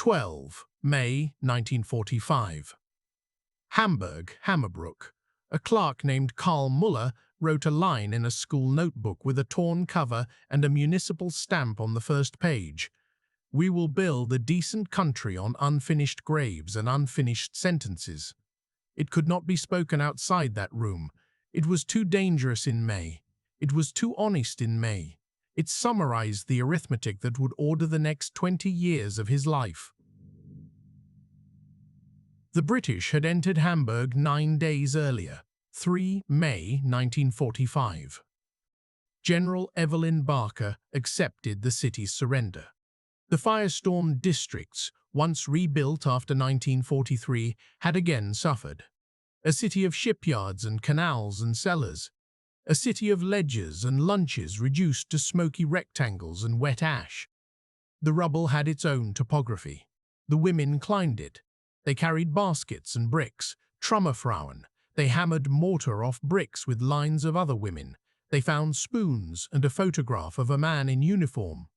12 May 1945. Hamburg, Hammerbrook. A clerk named Karl Muller wrote a line in a school notebook with a torn cover and a municipal stamp on the first page. "We will build a decent country on unfinished graves and unfinished sentences." It could not be spoken outside that room. It was too dangerous in May. It was too honest in May. It summarized the arithmetic that would order the next 20 years of his life. The British had entered Hamburg 9 days earlier, 3 May 1945. General Evelyn Barker accepted the city's surrender. The firestorm districts, once rebuilt after 1943, had again suffered. A city of shipyards and canals and cellars. A city of ledgers and lunches reduced to smoky rectangles and wet ash. The rubble had its own topography. The women climbed it. They carried baskets and bricks, Trümmerfrauen. They hammered mortar off bricks with lines of other women. They found spoons and a photograph of a man in uniform.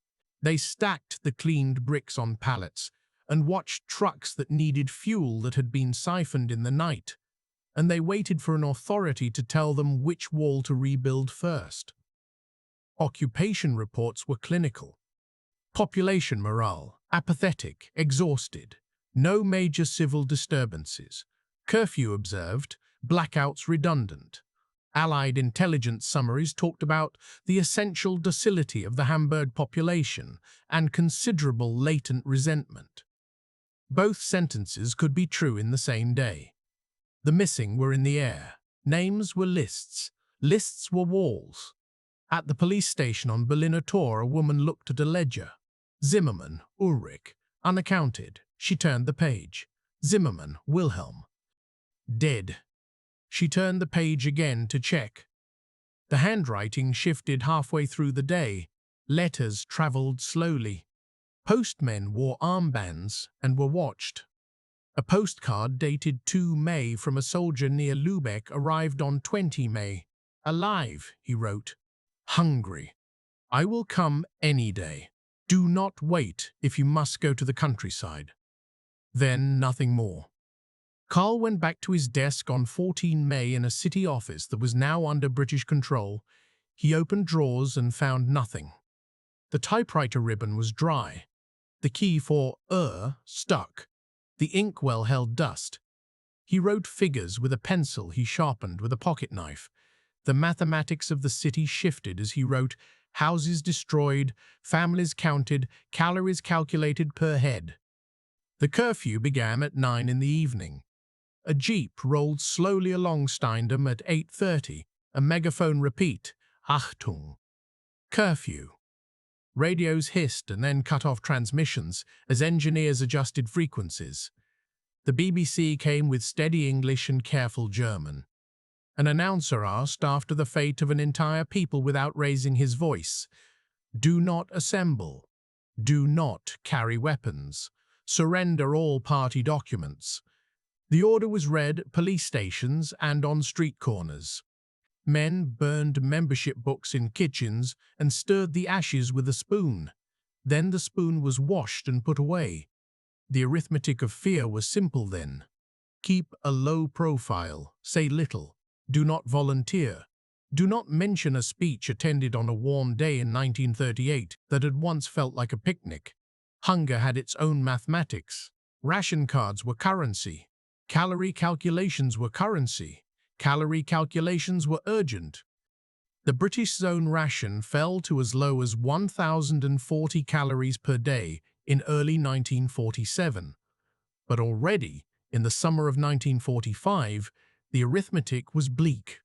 They stacked the cleaned bricks on pallets and watched trucks that needed fuel that had been siphoned in the night. And they waited for an authority to tell them which wall to rebuild first. Occupation reports were clinical. Population morale, apathetic, exhausted. No major civil disturbances. Curfew observed, blackouts redundant. Allied intelligence summaries talked about the essential docility of the Hamburg population and considerable latent resentment. Both sentences could be true in the same day. The missing were in the air. Names were lists. Lists were walls. At the police station on Berliner Tor, a woman looked at a ledger. Zimmermann, Ulrich, unaccounted. She turned the page. Zimmermann, Wilhelm. Dead. She turned the page again to check. The handwriting shifted halfway through the day. Letters traveled slowly. Postmen wore armbands and were watched. A postcard dated 2 May from a soldier near Lübeck arrived on 20 May. "Alive," he wrote. "Hungry. I will come any day. Do not wait if you must go to the countryside." Then nothing more. Karl went back to his desk on 14 May in a city office that was now under British control. He opened drawers and found nothing. The typewriter ribbon was dry. The key for stuck. The inkwell held dust. He wrote figures with a pencil he sharpened with a pocket knife. The mathematics of the city shifted as he wrote: houses destroyed, families counted, calories calculated per head. The curfew began at 9 in the evening. A jeep rolled slowly along Steindam at 8:30. A megaphone repeat, "Achtung." Curfew. Radios hissed and then cut off transmissions as engineers adjusted frequencies. The BBC came with steady English and careful German. An announcer asked after the fate of an entire people without raising his voice. "Do not assemble. Do not carry weapons. Surrender all party documents." The order was read at police stations and on street corners. Men burned membership books in kitchens and stirred the ashes with a spoon. Then the spoon was washed and put away. The arithmetic of fear was simple then. Keep a low profile, say little, do not volunteer. Do not mention a speech attended on a warm day in 1938 that had once felt like a picnic. Hunger had its own mathematics. Ration cards were currency. Calorie calculations were currency. Calorie calculations were urgent. The British zone ration fell to as low as 1,040 calories per day in early 1947. But already, in the summer of 1945, the arithmetic was bleak.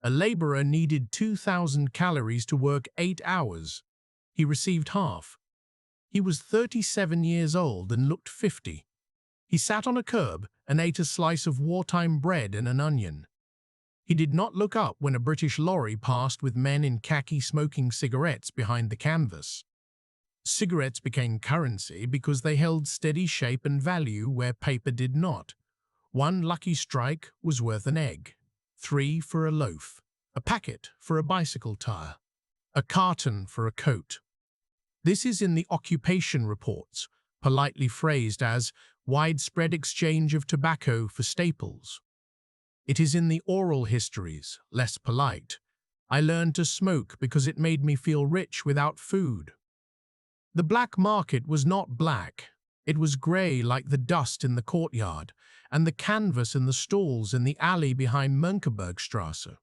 A laborer needed 2,000 calories to work 8 hours. He received half. He was 37 years old and looked 50. He sat on a curb and ate a slice of wartime bread and an onion. He did not look up when a British lorry passed with men in khaki smoking cigarettes behind the canvas. Cigarettes became currency because they held steady shape and value where paper did not. One lucky strike was worth an egg, 3 for a loaf, a packet for a bicycle tire, a carton for a coat. This is in the occupation reports, politely phrased as widespread exchange of tobacco for staples. It is in the oral histories, less polite. I learned to smoke because it made me feel rich without food. The black market was not black. It was grey like the dust in the courtyard and the canvas in the stalls in the alley behind Mönckebergstrasse.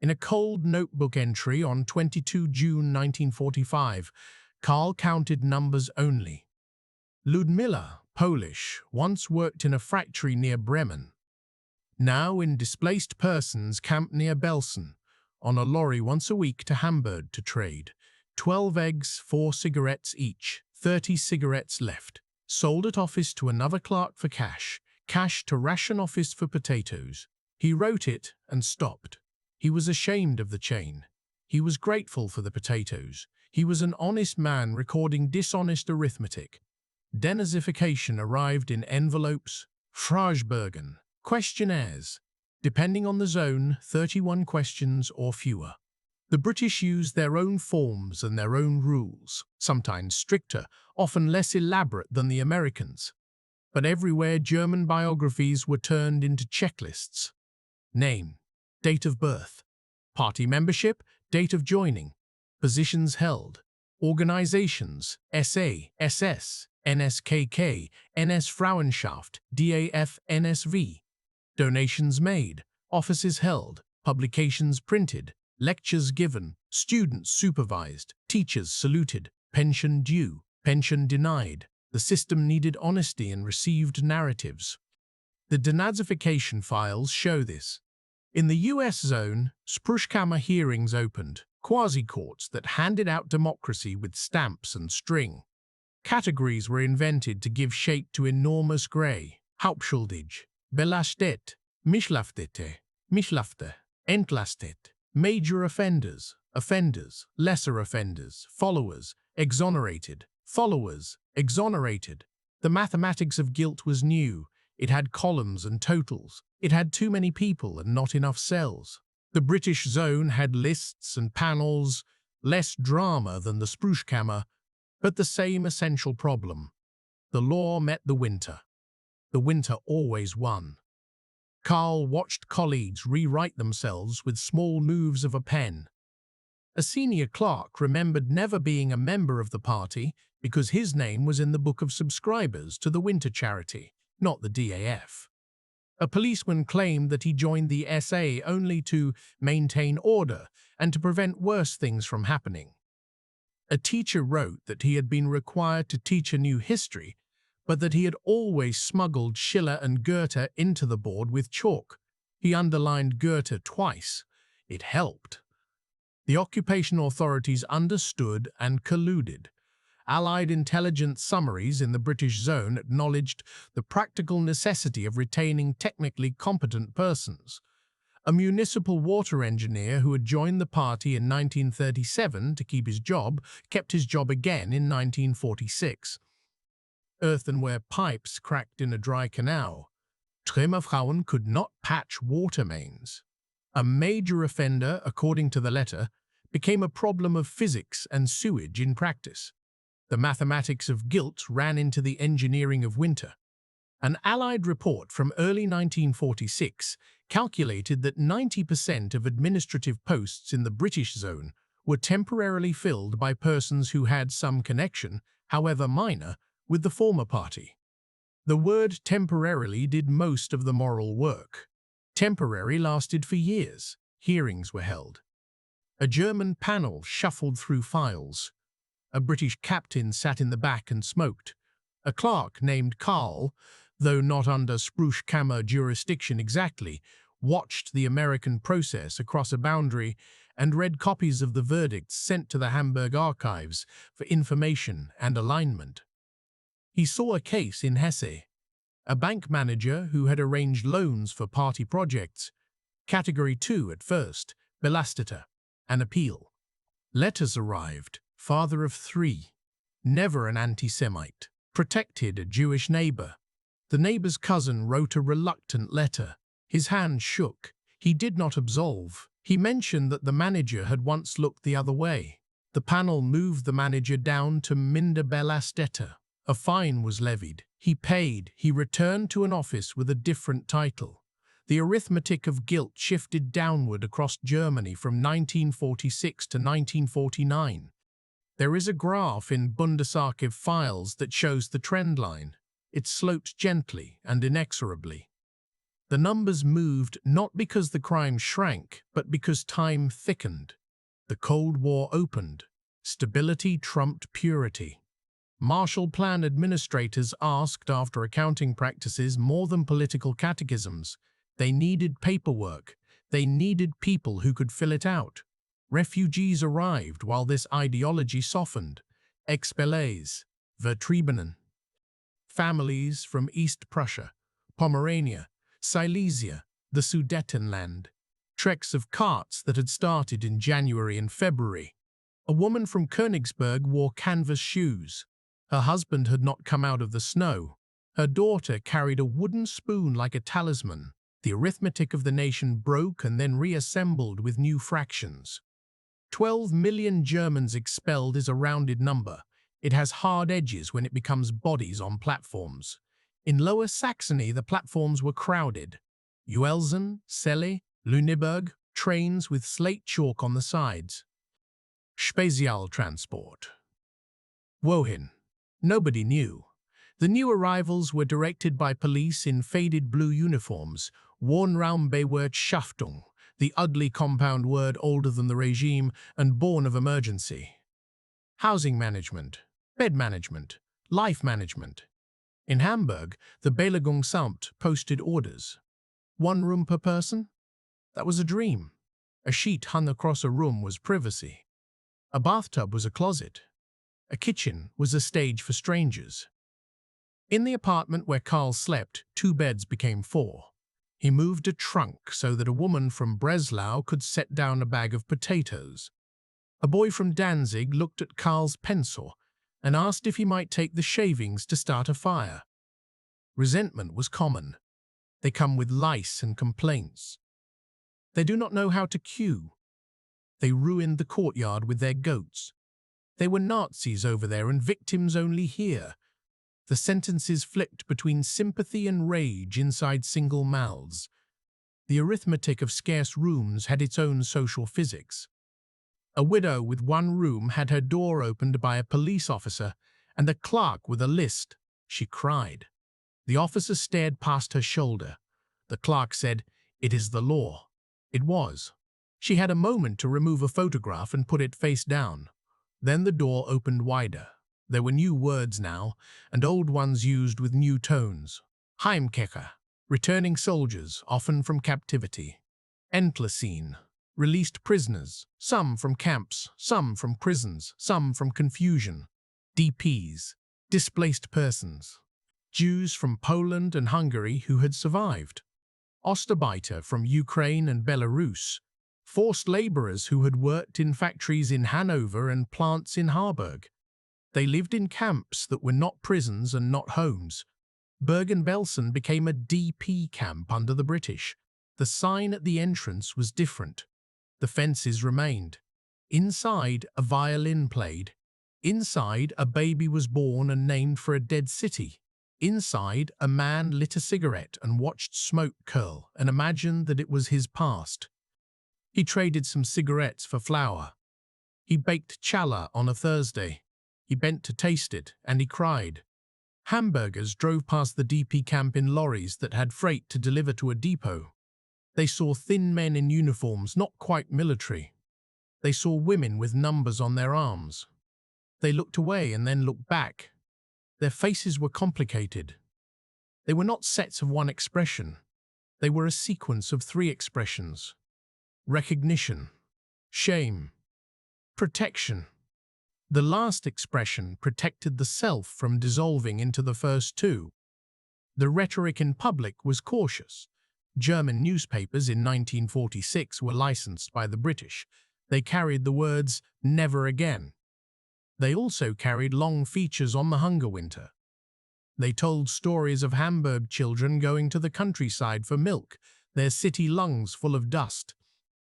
In a cold notebook entry on 22 June 1945, Karl counted numbers only. Ludmilla, Polish, once worked in a factory near Bremen. Now in displaced persons camp near Belsen, on a lorry once a week to Hamburg to trade. 12 eggs, 4 cigarettes each, 30 cigarettes left. Sold at office to another clerk for cash, cash to ration office for potatoes. He wrote it and stopped. He was ashamed of the chain. He was grateful for the potatoes. He was an honest man recording dishonest arithmetic. Denazification arrived in envelopes, Fragebögen, questionnaires, depending on the zone, 31 questions or fewer. The British used their own forms and their own rules, sometimes stricter, often less elaborate than the Americans. But everywhere German biographies were turned into checklists. Name, date of birth, party membership, date of joining, positions held, organizations, SA, SS, NSKK, NS Frauenschaft, DAF, NSV, donations made, offices held, publications printed, lectures given, students supervised, teachers saluted, pension due, pension denied. The system needed honesty and received narratives. The denazification files show this. In the US zone, Spruchkammer hearings opened, quasi-courts that handed out democracy with stamps and string. Categories were invented to give shape to enormous grey, Hauptschuldig, belastet, mischlaftete, mischlafte, entlastet, major offenders, offenders, lesser offenders, followers, exonerated, followers, exonerated. The mathematics of guilt was new. It had columns and totals. It had too many people and not enough cells. The British zone had lists and panels, less drama than the Spruchkammer, but the same essential problem. The law met the winter. The winter always won. Karl watched colleagues rewrite themselves with small moves of a pen. A senior clerk remembered never being a member of the party because his name was in the book of subscribers to the winter charity, not the DAF. A policeman claimed that he joined the SA only to maintain order and to prevent worse things from happening. A teacher wrote that he had been required to teach a new history, but that he had always smuggled Schiller and Goethe into the board with chalk. He underlined Goethe twice. It helped. The occupation authorities understood and colluded. Allied intelligence summaries in the British zone acknowledged the practical necessity of retaining technically competent persons. A municipal water engineer who had joined the party in 1937 to keep his job kept his job again in 1946. Earthenware pipes cracked in a dry canal. Trümmerfrauen could not patch water mains. A major offender, according to the letter, became a problem of physics and sewage in practice. The mathematics of guilt ran into the engineering of winter. An Allied report from early 1946 calculated that 90% of administrative posts in the British zone were temporarily filled by persons who had some connection, however minor, with the former party. The word temporarily did most of the moral work. Temporary lasted for years. Hearings were held. A German panel shuffled through files. A British captain sat in the back and smoked. A clerk named Karl, though not under Spruchkammer jurisdiction exactly, watched the American process across a boundary and read copies of the verdicts sent to the Hamburg archives for information and alignment. He saw a case in Hesse. A bank manager who had arranged loans for party projects, Category 2 at first, belastete, an appeal. Letters arrived, father of 3, never an anti-Semite, protected a Jewish neighbor. The neighbor's cousin wrote a reluctant letter. His hand shook. He did not absolve. He mentioned that the manager had once looked the other way. The panel moved the manager down to minder belastete. A fine was levied. He paid. He returned to an office with a different title. The arithmetic of guilt shifted downward across Germany from 1946 to 1949. There is a graph in Bundesarchiv files that shows the trend line. It sloped gently and inexorably. The numbers moved not because the crime shrank, but because time thickened. The Cold War opened. Stability trumped purity. Marshall Plan administrators asked after accounting practices more than political catechisms. They needed paperwork. They needed people who could fill it out. Refugees arrived while this ideology softened. Expellees, Vertriebenen. Families from East Prussia, Pomerania, Silesia, the Sudetenland. Treks of carts that had started in January and February. A woman from Königsberg wore canvas shoes. Her husband had not come out of the snow. Her daughter carried a wooden spoon like a talisman. The arithmetic of the nation broke and then reassembled with new fractions. 12 million Germans expelled is a rounded number. It has hard edges when it becomes bodies on platforms. In Lower Saxony, the platforms were crowded. Uelzen, Celle, Lüneburg, trains with slate chalk on the sides. Spezialtransport. Wohin? Nobody knew. The new arrivals were directed by police in faded blue uniforms, Wohnraumbewirtschaftung, the ugly compound word older than the regime and born of emergency. Housing management, bed management, life management. In Hamburg, the Belegungsamt posted orders. 1 room per person? That was a dream. A sheet hung across a room was privacy. A bathtub was a closet. A kitchen was a stage for strangers. In the apartment where Karl slept, 2 beds became 4. He moved a trunk so that a woman from Breslau could set down a bag of potatoes. A boy from Danzig looked at Karl's pencil and asked if he might take the shavings to start a fire. Resentment was common. They come with lice and complaints. They do not know how to queue. They ruined the courtyard with their goats. They were Nazis over there and victims only here. The sentences flipped between sympathy and rage inside single mouths. The arithmetic of scarce rooms had its own social physics. A widow with 1 room had her door opened by a police officer and a clerk with a list. She cried. The officer stared past her shoulder. The clerk said, "It is the law." It was. She had a moment to remove a photograph and put it face down. Then the door opened wider. There were new words now, and old ones used with new tones. Heimkehr, returning soldiers, often from captivity. Entlassene, released prisoners, some from camps, some from prisons, some from confusion. DPs, displaced persons. Jews from Poland and Hungary who had survived. Ostarbeiter from Ukraine and Belarus. Forced laborers who had worked in factories in Hanover and plants in Harburg. They lived in camps that were not prisons and not homes. Bergen-Belsen became a DP camp under the British. The sign at the entrance was different. The fences remained. Inside, a violin played. Inside, a baby was born and named for a dead city. Inside, a man lit a cigarette and watched smoke curl and imagined that it was his past. He traded some cigarettes for flour. He baked challah on a Thursday. He bent to taste it, and he cried. Hamburgers drove past the DP camp in lorries that had freight to deliver to a depot. They saw thin men in uniforms not quite military. They saw women with numbers on their arms. They looked away and then looked back. Their faces were complicated. They were not sets of one expression. They were a sequence of 3 expressions. Recognition, shame, protection. The last expression protected the self from dissolving into the first 2. The rhetoric in public was cautious. German newspapers in 1946 were licensed by the British. They carried the words, "Never again." They also carried long features on the hunger winter. They told stories of Hamburg children going to the countryside for milk, their city lungs full of dust.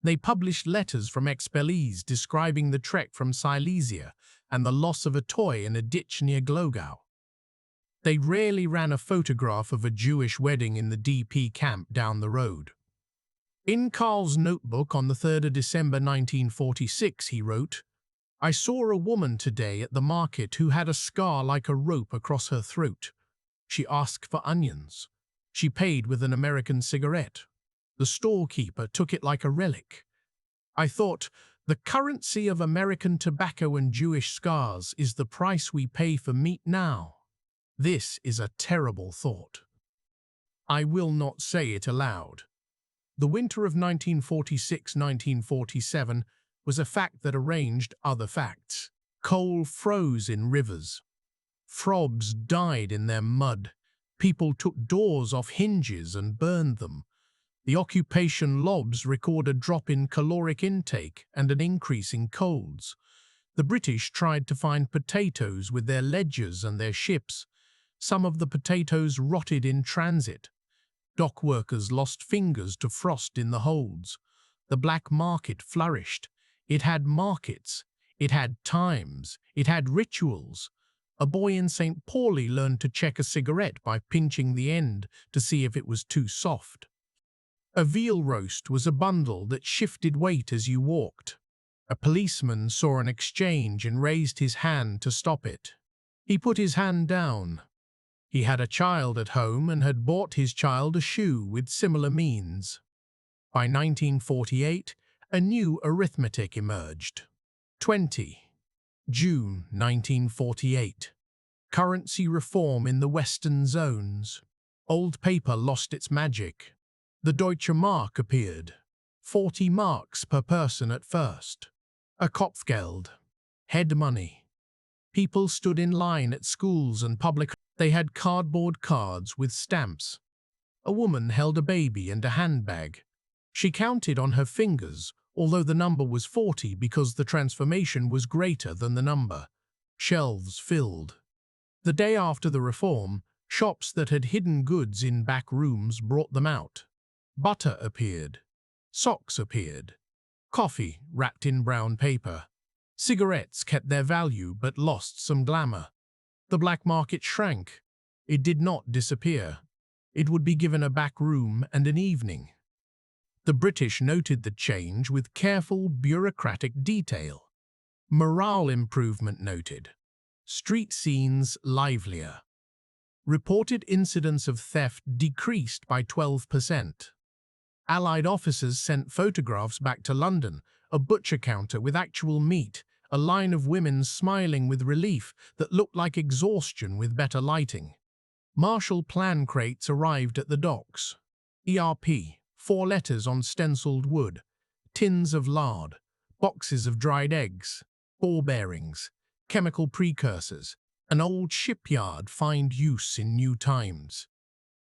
They published letters from expellees describing the trek from Silesia and the loss of a toy in a ditch near Glogau. They rarely ran a photograph of a Jewish wedding in the DP camp down the road. In Carl's notebook on the 3rd of December 1946, he wrote, "I saw a woman today at the market who had a scar like a rope across her throat. She asked for onions. She paid with an American cigarette. The storekeeper took it like a relic. I thought, the currency of American tobacco and Jewish scars is the price we pay for meat now. This is a terrible thought. I will not say it aloud." The winter of 1946–1947 was a fact that arranged other facts. Coal froze in rivers. Frogs died in their mud. People took doors off hinges and burned them. The occupation logs record a drop in caloric intake and an increase in colds. The British tried to find potatoes with their ledgers and their ships. Some of the potatoes rotted in transit. Dock workers lost fingers to frost in the holds. The black market flourished. It had markets. It had times. It had rituals. A boy in St. Pauli learned to check a cigarette by pinching the end to see if it was too soft. A veal roast was a bundle that shifted weight as you walked. A policeman saw an exchange and raised his hand to stop it. He put his hand down. He had a child at home and had bought his child a shoe with similar means. By 1948, a new arithmetic emerged. 20. June 1948. Currency reform in the Western zones. Old paper lost its magic. The Deutsche Mark appeared. 40 marks per person at first. A Kopfgeld. Head money. People stood in line at schools and public. They had cardboard cards with stamps. A woman held a baby and a handbag. She counted on her fingers, although the number was 40 because the transformation was greater than the number. Shelves filled. The day after the reform, shops that had hidden goods in back rooms brought them out. Butter appeared. Socks appeared. Coffee wrapped in brown paper. Cigarettes kept their value but lost some glamour. The black market shrank. It did not disappear. It would be given a back room and an evening. The British noted the change with careful bureaucratic detail. Morale improvement noted. Street scenes livelier. Reported incidents of theft decreased by 12%. Allied officers sent photographs back to London, a butcher counter with actual meat, a line of women smiling with relief that looked like exhaustion with better lighting. Marshall Plan crates arrived at the docks. ERP, 4 letters on stenciled wood, tins of lard, boxes of dried eggs, ball bearings, chemical precursors. An old shipyard find use in new times.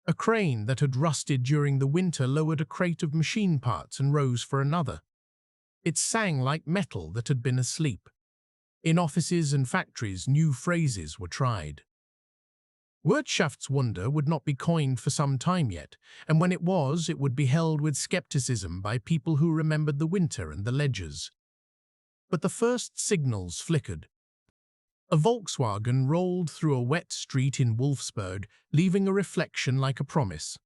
A crane that had rusted during the winter lowered a crate of machine parts and rose for another. It sang like metal that had been asleep. In offices and factories, new phrases were tried. Wirtschaftswunder would not be coined for some time yet, and when it was, it would be held with skepticism by people who remembered the winter and the ledgers. But the first signals flickered. A Volkswagen rolled through a wet street in Wolfsburg, leaving a reflection like a promise.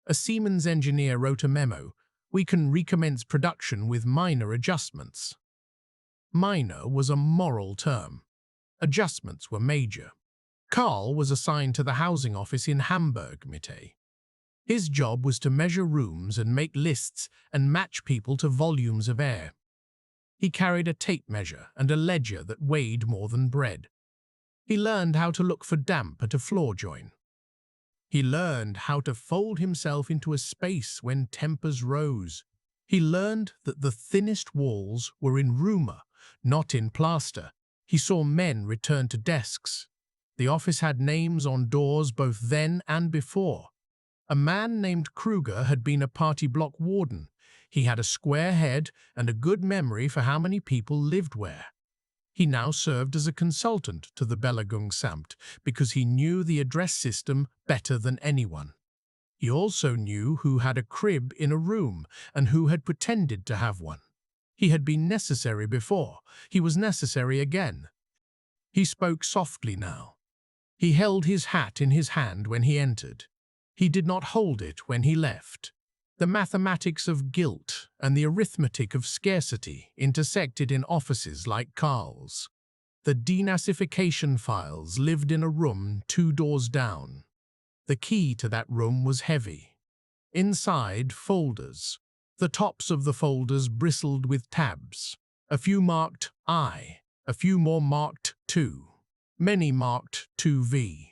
A Siemens engineer wrote a memo. We can recommence production with minor adjustments. Minor was a moral term. Adjustments were major. Karl was assigned to the housing office in Hamburg, Mitte. His job was to measure rooms and make lists and match people to volumes of air. He carried a tape measure and a ledger that weighed more than bread. He learned how to look for damp at a floor join. He learned how to fold himself into a space when tempers rose. He learned that the thinnest walls were in rumor, not in plaster. He saw men return to desks. The office had names on doors both then and before. A man named Kruger had been a party block warden. He had a square head and a good memory for how many people lived where. He now served as a consultant to the Belagerungsamt because he knew the address system better than anyone. He also knew who had a crib in a room and who had pretended to have one. He had been necessary before. He was necessary again. He spoke softly now. He held his hat in his hand when he entered. He did not hold it when he left. The mathematics of guilt and the arithmetic of scarcity intersected in offices like Carl's. The denazification files lived in a room 2 doors down. The key to that room was heavy. Inside, folders. The tops of the folders bristled with tabs. A few marked I, a few more marked 2. Many marked 2V.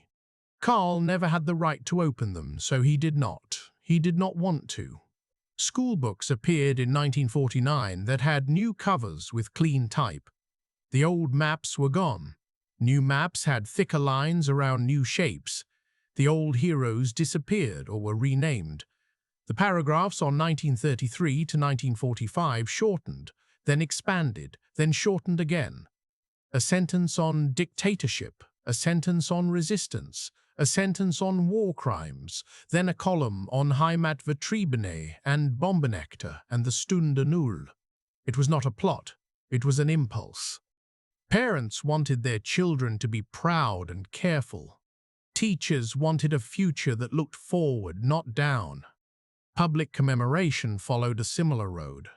Carl never had the right to open them, so he did not. He did not want to. School books appeared in 1949 that had new covers with clean type. The old maps were gone. New maps had thicker lines around new shapes. The old heroes disappeared or were renamed. The paragraphs on 1933 to 1945 shortened, then expanded, then shortened again. A sentence on dictatorship, a sentence on resistance, a sentence on war crimes, then a column on Heimatvertriebene and Bombenekter and the Stunde Null. It was not a plot, it was an impulse. Parents wanted their children to be proud and careful. Teachers wanted a future that looked forward, not down. Public commemoration followed a similar road.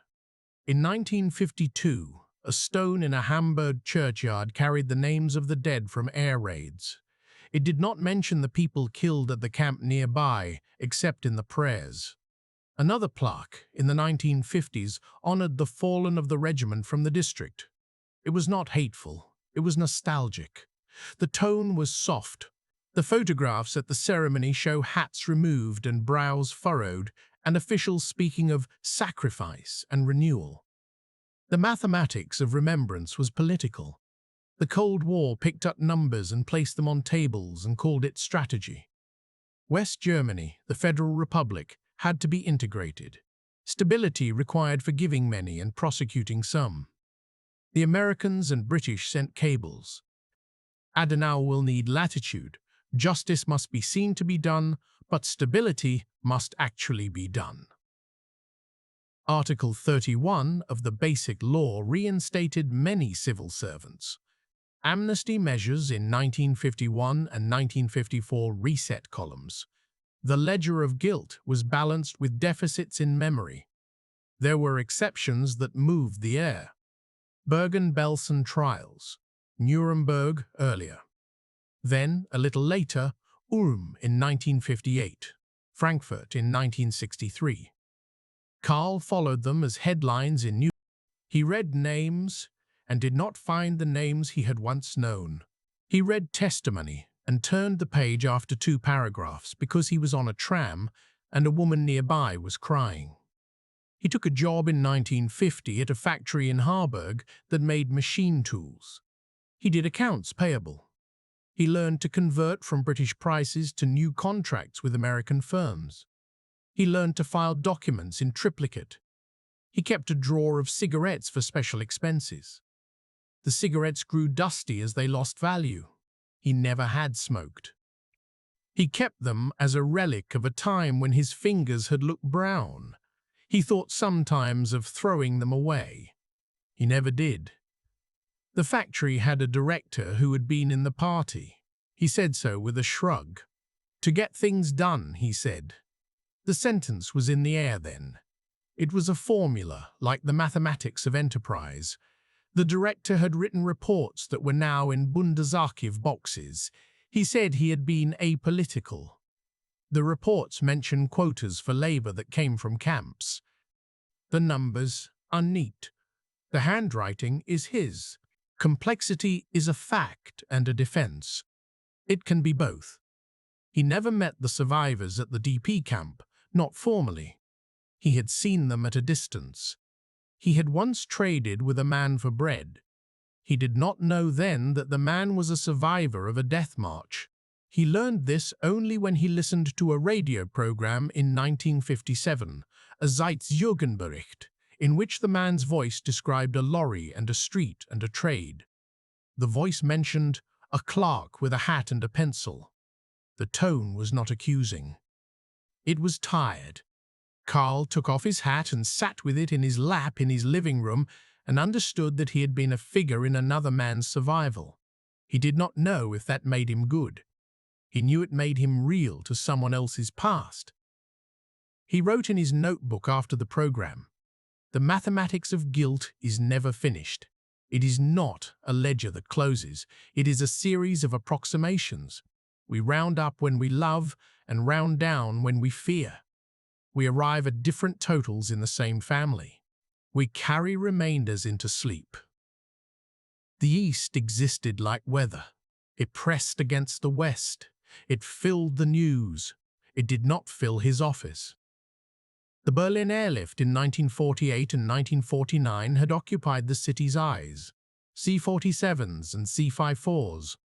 In 1952, a stone in a Hamburg churchyard carried the names of the dead from air raids. It did not mention the people killed at the camp nearby, except in the prayers. Another plaque, in the 1950s, honored the fallen of the regiment from the district. It was not hateful, it was nostalgic. The tone was soft. The photographs at the ceremony show hats removed and brows furrowed, and officials speaking of sacrifice and renewal. The mathematics of remembrance was political. The Cold War picked up numbers and placed them on tables and called it strategy. West Germany, the Federal Republic, had to be integrated. Stability required forgiving many and prosecuting some. The Americans and British sent cables. Adenauer will need latitude. Justice must be seen to be done, but stability must actually be done. Article 31 of the Basic Law reinstated many civil servants. Amnesty measures in 1951 and 1954 reset columns. The ledger of guilt was balanced with deficits in memory. There were exceptions that moved the air. Bergen-Belsen trials. Nuremberg earlier. Then, a little later, Ulm in 1958. Frankfurt in 1963. Carl followed them as headlines in news. He read names and did not find the names he had once known. He read testimony and turned the page after 2 paragraphs because he was on a tram and a woman nearby was crying. He took a job in 1950 at a factory in Harburg that made machine tools. He did accounts payable. He learned to convert from British prices to new contracts with American firms. He learned to file documents in triplicate. He kept a drawer of cigarettes for special expenses. The cigarettes grew dusty as they lost value. He never had smoked. He kept them as a relic of a time when his fingers had looked brown. He thought sometimes of throwing them away. He never did. The factory had a director who had been in the party. He said so with a shrug. To get things done, he said. The sentence was in the air then. It was a formula, like the mathematics of enterprise. The director had written reports that were now in Bundesarchiv boxes. He said he had been apolitical. The reports mention quotas for labor that came from camps. The numbers are neat. The handwriting is his. Complexity is a fact and a defense. It can be both. He never met the survivors at the DP camp, not formally. He had seen them at a distance. He had once traded with a man for bread. He did not know then that the man was a survivor of a death march. He learned this only when he listened to a radio program in 1957, a Zeitjugendbericht, in which the man's voice described a lorry and a street and a trade. The voice mentioned a clerk with a hat and a pencil. The tone was not accusing. It was tired. Carl took off his hat and sat with it in his lap in his living room and understood that he had been a figure in another man's survival. He did not know if that made him good. He knew it made him real to someone else's past. He wrote in his notebook after the program, "The mathematics of guilt is never finished. It is not a ledger that closes. It is a series of approximations. We round up when we love and round down when we fear. We arrive at different totals in the same family. We carry remainders into sleep." The East existed like weather. It pressed against the West. It filled the news. It did not fill his office. The Berlin airlift in 1948 and 1949 had occupied the city's eyes. C-47s and C-54s.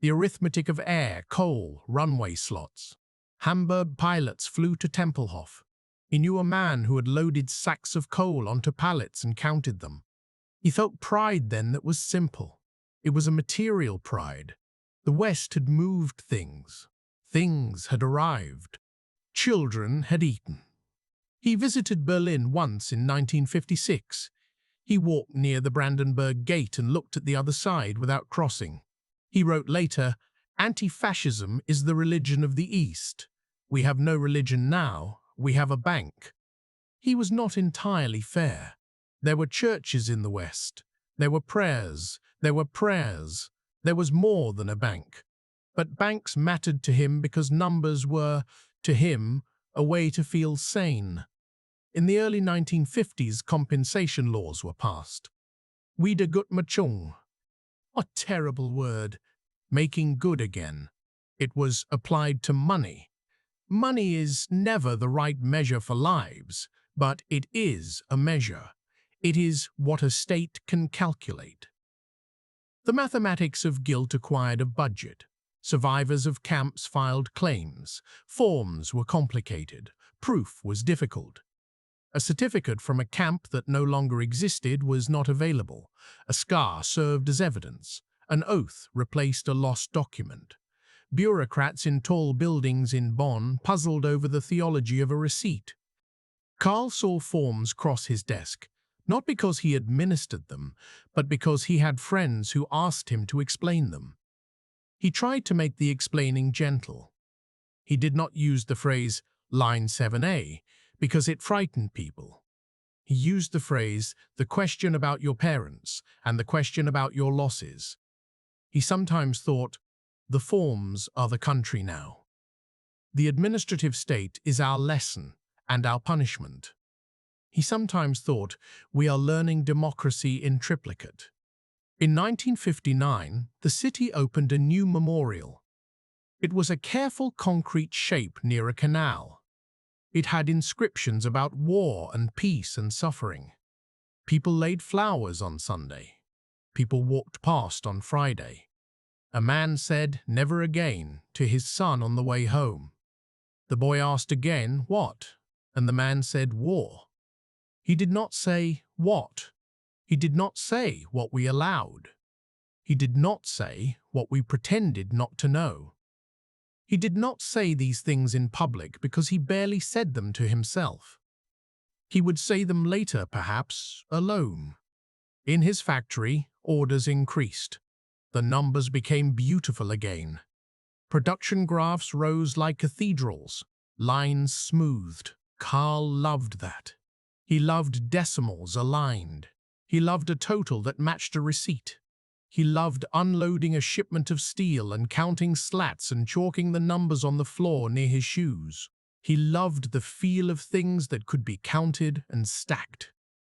The arithmetic of air, coal, runway slots. Hamburg pilots flew to Tempelhof. He knew a man who had loaded sacks of coal onto pallets and counted them. He felt pride then that was simple. It was a material pride. The West had moved things. Things had arrived. Children had eaten. He visited Berlin once in 1956. He walked near the Brandenburg Gate and looked at the other side without crossing. He wrote later, "Anti-fascism is the religion of the East. We have no religion now, we have a bank." He was not entirely fair. There were churches in the West. There were prayers. There were prayers. There was more than a bank. But banks mattered to him because numbers were, to him, a way to feel sane. In the early 1950s, compensation laws were passed. Wiedergutmachung. A terrible word. Making good again. It was applied to money. Money is never the right measure for lives, but it is a measure. It is what a state can calculate. The mathematics of guilt acquired a budget. Survivors of camps filed claims. Forms were complicated. Proof was difficult. A certificate from a camp that no longer existed was not available. A scar served as evidence. An oath replaced a lost document. Bureaucrats in tall buildings in Bonn puzzled over the theology of a receipt. Karl saw forms cross his desk, not because he administered them, but because he had friends who asked him to explain them. He tried to make the explaining gentle. He did not use the phrase line 7A because it frightened people. He used the phrase the question about your parents and the question about your losses. He sometimes thought, the forms are the country now. The administrative state is our lesson and our punishment. He sometimes thought, we are learning democracy in triplicate. In 1959, the city opened a new memorial. It was a careful concrete shape near a canal. It had inscriptions about war and peace and suffering. People laid flowers on Sunday. People walked past on Friday. A man said, "Never again," to his son on the way home. The boy asked again, "What?" And the man said, "War." He did not say, "What?" He did not say what we allowed. He did not say what we pretended not to know. He did not say these things in public because he barely said them to himself. He would say them later, perhaps, alone. In his factory, orders increased. The numbers became beautiful again. Production graphs rose like cathedrals, lines smoothed. Karl loved that. He loved decimals aligned. He loved a total that matched a receipt. He loved unloading a shipment of steel and counting slats and chalking the numbers on the floor near his shoes. He loved the feel of things that could be counted and stacked.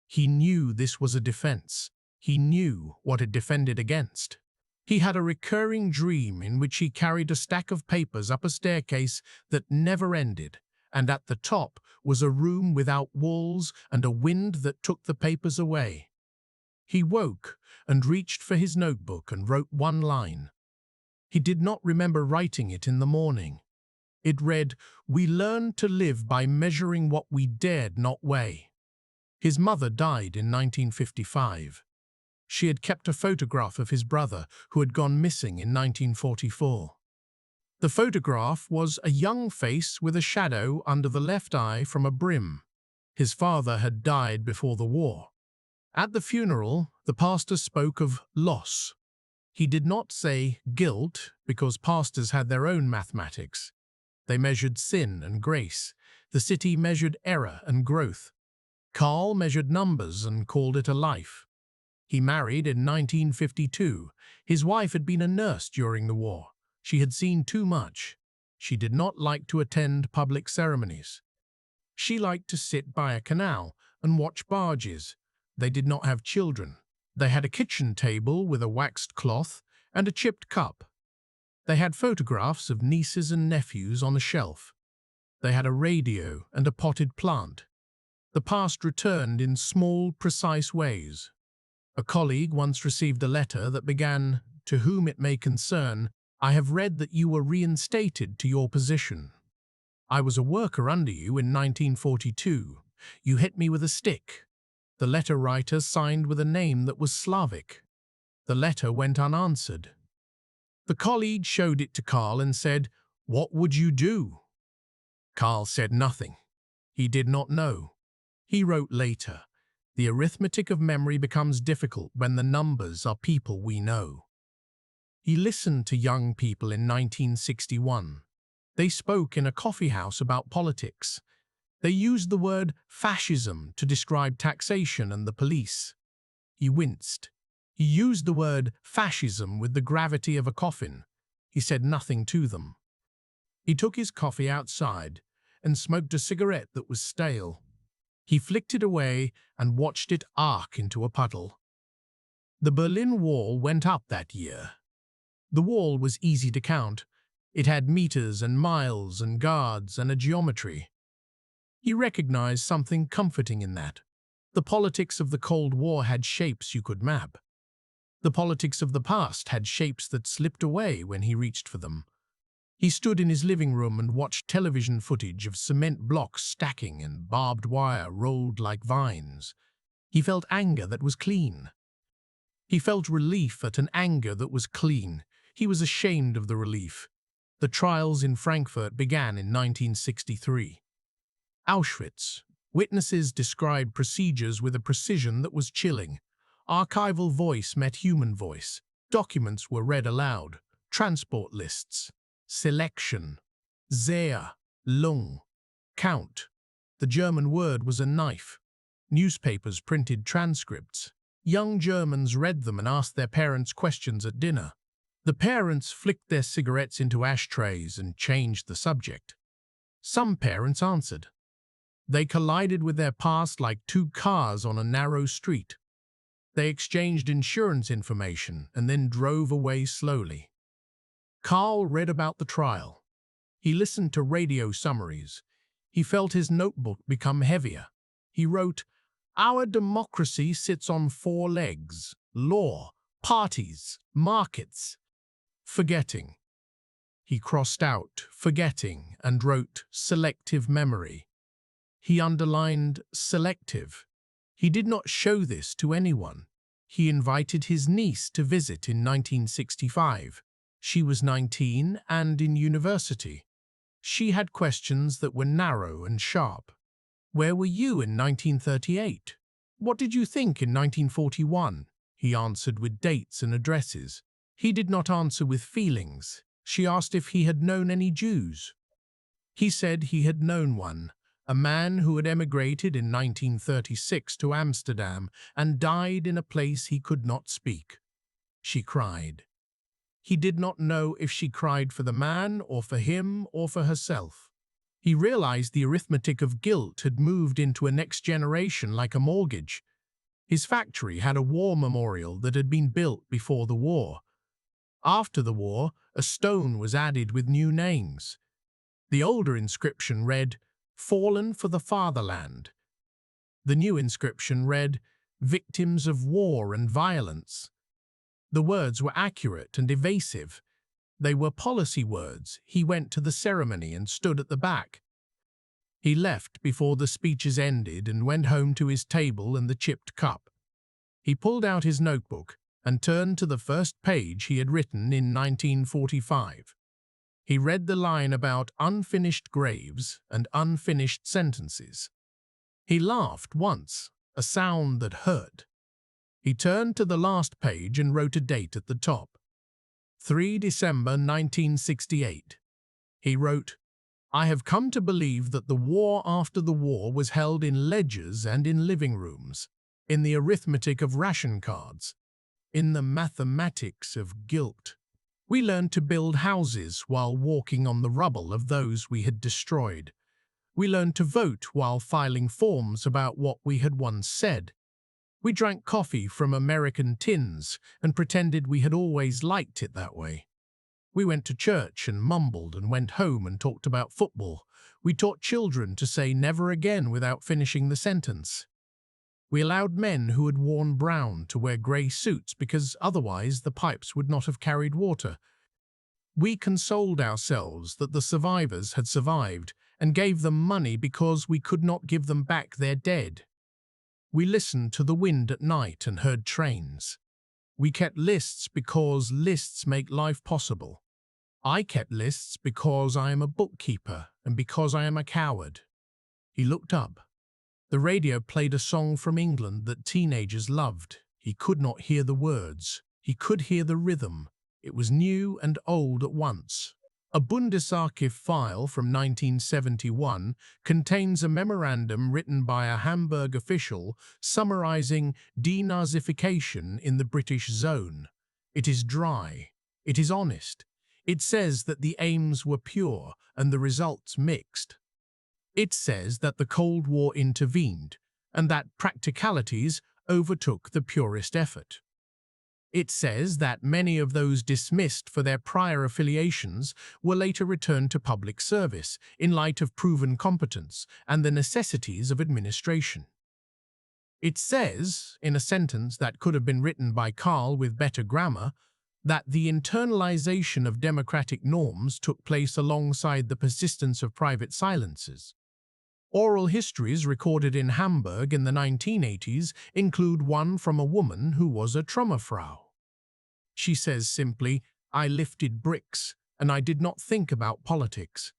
He knew this was a defense. He knew what it defended against. He had a recurring dream in which he carried a stack of papers up a staircase that never ended, and at the top was a room without walls and a wind that took the papers away. He woke and reached for his notebook and wrote one line. He did not remember writing it in the morning. It read, "We learned to live by measuring what we dared not weigh." His mother died in 1955. She had kept a photograph of his brother, who had gone missing in 1944. The photograph was a young face with a shadow under the left eye from a brim. His father had died before the war. At the funeral, the pastor spoke of loss. He did not say guilt because pastors had their own mathematics. They measured sin and grace. The city measured error and growth. Carl measured numbers and called it a life. He married in 1952. His wife had been a nurse during the war. She had seen too much. She did not like to attend public ceremonies. She liked to sit by a canal and watch barges. They did not have children. They had a kitchen table with a waxed cloth and a chipped cup. They had photographs of nieces and nephews on a shelf. They had a radio and a potted plant. The past returned in small, precise ways. A colleague once received a letter that began, "To whom it may concern, I have read that you were reinstated to your position. I was a worker under you in 1942. You hit me with a stick." The letter writer signed with a name that was Slavic. The letter went unanswered. The colleague showed it to Carl and said, "What would you do?" Carl said nothing. He did not know. He wrote later, "The arithmetic of memory becomes difficult when the numbers are people we know." He listened to young people in 1961. They spoke in a coffee house about politics. They used the word fascism to describe taxation and the police. He winced. He used the word fascism with the gravity of a coffin. He said nothing to them. He took his coffee outside and smoked a cigarette that was stale. He flicked it away and watched it arc into a puddle. The Berlin Wall went up that year. The wall was easy to count. It had meters and miles and guards and a geometry. He recognized something comforting in that. The politics of the Cold War had shapes you could map. The politics of the past had shapes that slipped away when he reached for them. He stood in his living room and watched television footage of cement blocks stacking and barbed wire rolled like vines. He felt anger that was clean. He felt relief at an anger that was clean. He was ashamed of the relief. The trials in Frankfurt began in 1963. Auschwitz. Witnesses described procedures with a precision that was chilling. Archival voice met human voice. Documents were read aloud. Transport lists. Selection. Sehr. Lung. Count. The German word was a knife. Newspapers printed transcripts. Young Germans read them and asked their parents questions at dinner. The parents flicked their cigarettes into ashtrays and changed the subject. Some parents answered. They collided with their past like two cars on a narrow street. They exchanged insurance information and then drove away slowly. Carl read about the trial. He listened to radio summaries. He felt his notebook become heavier. He wrote, "Our democracy sits on four legs: law, parties, markets." Forgetting. He crossed out forgetting and wrote selective memory. He underlined selective. He did not show this to anyone. He invited his niece to visit in 1965. She was 19 and in university. She had questions that were narrow and sharp. "Where were you in 1938? What did you think in 1941? He answered with dates and addresses. He did not answer with feelings. She asked if he had known any Jews. He said he had known one, a man who had emigrated in 1936 to Amsterdam and died in a place he could not speak. She cried. He did not know if she cried for the man or for him or for herself. He realized the arithmetic of guilt had moved into a next generation like a mortgage. His factory had a war memorial that had been built before the war. After the war, a stone was added with new names. The older inscription read, "Fallen for the Fatherland." The new inscription read, "Victims of War and Violence." The words were accurate and evasive. They were policy words. He went to the ceremony and stood at the back. He left before the speeches ended and went home to his table and the chipped cup. He pulled out his notebook and turned to the first page he had written in 1945. He read the line about unfinished graves and unfinished sentences. He laughed once, a sound that hurt. He turned to the last page and wrote a date at the top. 3 December 1968. He wrote, "I have come to believe that the war after the war was held in ledgers and in living rooms, in the arithmetic of ration cards, in the mathematics of guilt. We learned to build houses while walking on the rubble of those we had destroyed. We learned to vote while filing forms about what we had once said. We drank coffee from American tins and pretended we had always liked it that way. We went to church and mumbled and went home and talked about football. We taught children to say never again without finishing the sentence. We allowed men who had worn brown to wear grey suits because otherwise the pipes would not have carried water. We consoled ourselves that the survivors had survived and gave them money because we could not give them back their dead. We listened to the wind at night and heard trains. We kept lists because lists make life possible. I kept lists because I am a bookkeeper and because I am a coward." He looked up. The radio played a song from England that teenagers loved. He could not hear the words. He could hear the rhythm. It was new and old at once. A Bundesarchiv file from 1971 contains a memorandum written by a Hamburg official summarizing denazification in the British zone. It is dry. It is honest. It says that the aims were pure and the results mixed. It says that the Cold War intervened and that practicalities overtook the purest effort. It says that many of those dismissed for their prior affiliations were later returned to public service in light of proven competence and the necessities of administration. It says, in a sentence that could have been written by Carl with better grammar, that the internalization of democratic norms took place alongside the persistence of private silences. Oral histories recorded in Hamburg in the 1980s include one from a woman who was a Trümmerfrau. She says simply, "I lifted bricks, and I did not think about politics."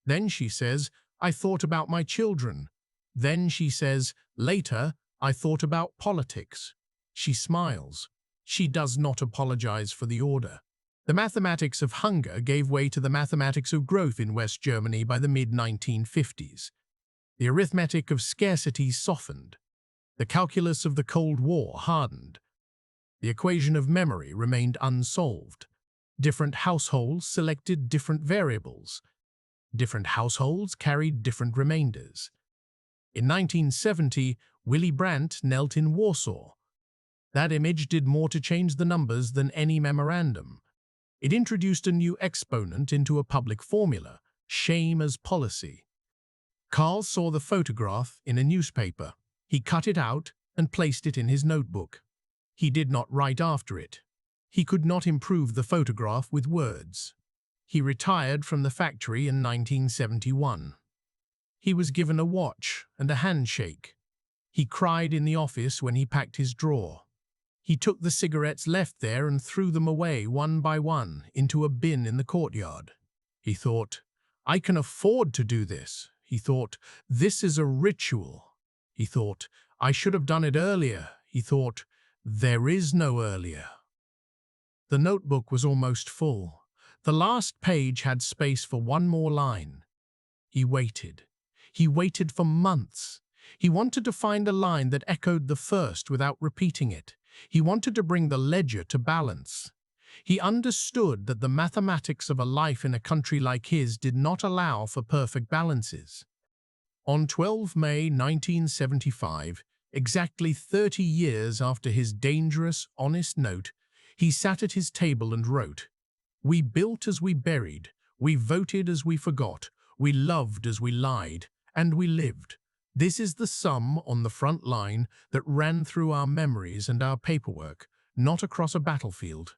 Then she says, "I thought about my children." Then she says, "Later, I thought about politics." She smiles. She does not apologize for the order. The mathematics of hunger gave way to the mathematics of growth in West Germany by the mid-1950s. The arithmetic of scarcity softened. The calculus of the Cold War hardened. The equation of memory remained unsolved. Different households selected different variables. Different households carried different remainders. In 1970, Willy Brandt knelt in Warsaw. That image did more to change the numbers than any memorandum. It introduced a new exponent into a public formula, shame as policy. Carl saw the photograph in a newspaper. He cut it out and placed it in his notebook. He did not write after it. He could not improve the photograph with words. He retired from the factory in 1971. He was given a watch and a handshake. He cried in the office when he packed his drawer. He took the cigarettes left there and threw them away one by one into a bin in the courtyard. He thought, "I can afford to do this." He thought, "This is a ritual." He thought, "I should have done it earlier." He thought, "There is no earlier." The notebook was almost full. The last page had space for one more line. He waited. He waited for months. He wanted to find a line that echoed the first without repeating it. He wanted to bring the ledger to balance. He understood that the mathematics of a life in a country like his did not allow for perfect balances. On 12 May 1975, exactly 30 years after his dangerous, honest note, he sat at his table and wrote, "We built as we buried, we voted as we forgot, we loved as we lied, and we lived. This is the sum on the front line that ran through our memories and our paperwork, not across a battlefield."